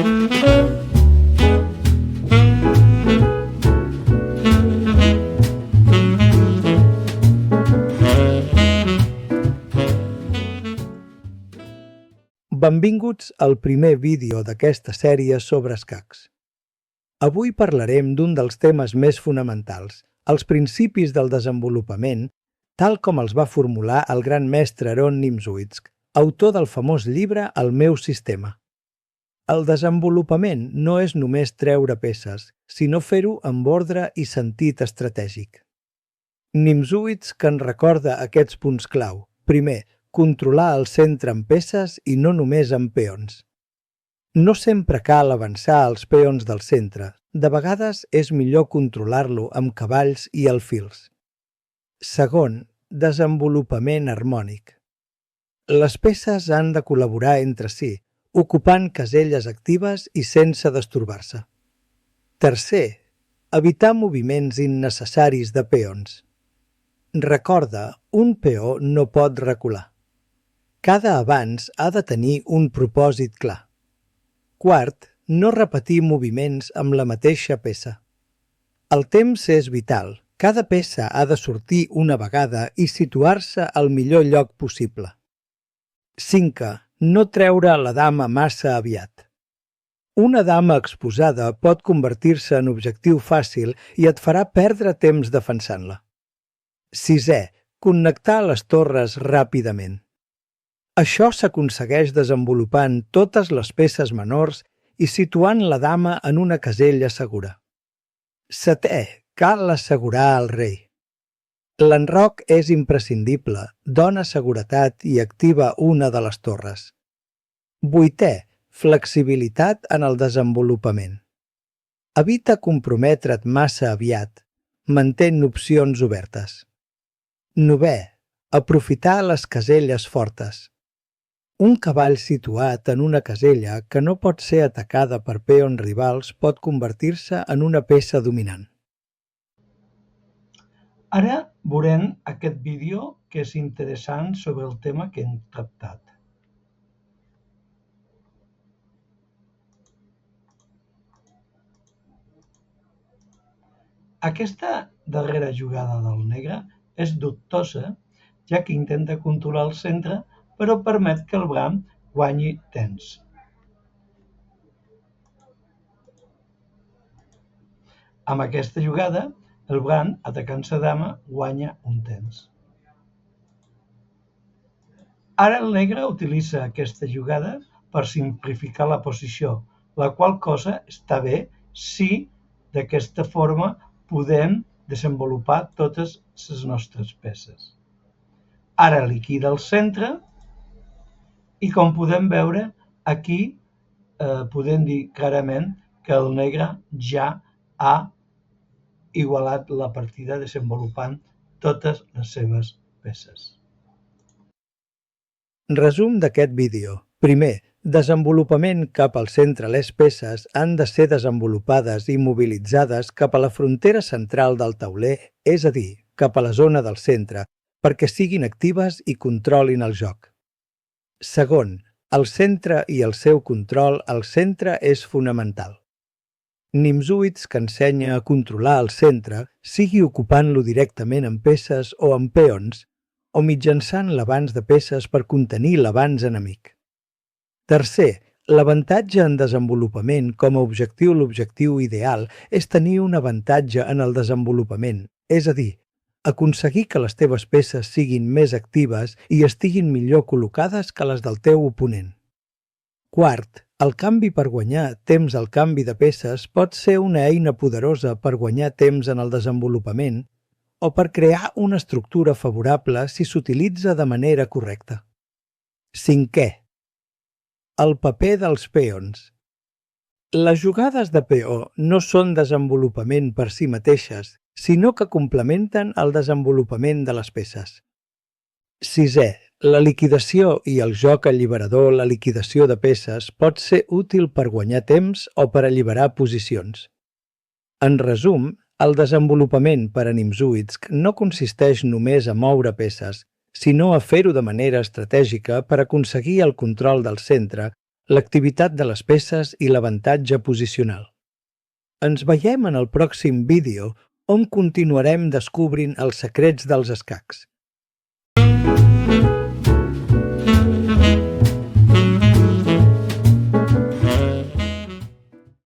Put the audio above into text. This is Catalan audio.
Benvinguts al primer vídeo d'aquesta sèrie sobre escacs. Avui parlarem d'un dels temes més fonamentals, els principis del desenvolupament, tal com els va formular el gran mestre Aaron Nimzowitsch, autor del famós llibre El meu sistema. El desenvolupament no és només treure peces, sinó fer-ho amb ordre i sentit estratègic. Nimzowitsch que en recorda aquests punts clau. Primer, controlar el centre amb peces i no només amb peons. No sempre cal avançar els peons del centre. De vegades és millor controlar-lo amb cavalls i alfils. Segon, desenvolupament harmònic. Les peces han de col·laborar entre si, ocupant caselles actives i sense destorbar-se. Tercer, evitar moviments innecessaris de peons. Recorda, un peó no pot recular. Cada avanç ha de tenir un propòsit clar. Quart, no repetir moviments amb la mateixa peça. El temps és vital. Cada peça ha de sortir una vegada i situar-se al millor lloc possible. 5. No treure la dama massa aviat. Una dama exposada pot convertir-se en objectiu fàcil i et farà perdre temps defensant-la. 6. Connectar les torres ràpidament. Això s'aconsegueix desenvolupant totes les peces menors i situant la dama en una casella segura. 7. Cal assegurar el rei. L'enroc és imprescindible, dona seguretat i activa una de les torres. 8. Flexibilitat en el desenvolupament. Evita comprometre't massa aviat. Mantén opcions obertes. 9. Aprofitar les caselles fortes. Un cavall situat en una casella que no pot ser atacada per peons rivals pot convertir-se en una peça dominant. Ara veurem aquest vídeo que és interessant sobre el tema que hem tractat. Aquesta darrera jugada del negre és dubtosa, ja que intenta controlar el centre, però permet que el blanc guanyi temps. Amb aquesta jugada, el blanc, atacant la dama, guanya un temps. Ara el negre utilitza aquesta jugada per simplificar la posició, la qual cosa està bé si d'aquesta forma podem desenvolupar totes les nostres peces. Ara liquida el centre i com podem veure aquí podem dir clarament que el negre ja ha igualat la partida desenvolupant totes les seves peces. Resum d'aquest vídeo. Primer, desenvolupament cap al centre. Les peces han de ser desenvolupades i mobilitzades cap a la frontera central del tauler, és a dir, cap a la zona del centre, perquè siguin actives i controlin el joc. Segon, el centre i el seu control. El centre és fonamental. Nimzowitsch que ensenya a controlar el centre, sigui ocupant-lo directament amb peces o amb peons, o mitjançant l'avanç de peces per contenir l'avanç enemic. Tercer, l'avantatge en desenvolupament com a objectiu. L'objectiu ideal és tenir un avantatge en el desenvolupament, és a dir, aconseguir que les teves peces siguin més actives i estiguin millor col·locades que les del teu oponent. Quart, el canvi per guanyar temps al canvi de peces pot ser una eina poderosa per guanyar temps en el desenvolupament o per crear una estructura favorable si s'utilitza de manera correcta. Cinquè, el paper dels peons. Les jugades de peó no són desenvolupament per si mateixes, sinó que complementen el desenvolupament de les peces. Sisè, la liquidació i el joc alliberador. La liquidació de peces pot ser útil per guanyar temps o per alliberar posicions. En resum, el desenvolupament per a Nimzowitsch no consisteix només a moure peces, sinó a fer-ho de manera estratègica per aconseguir el control del centre, l'activitat de les peces i l'avantatge posicional. Ens veiem en el pròxim vídeo on continuarem descobrint els secrets dels escacs.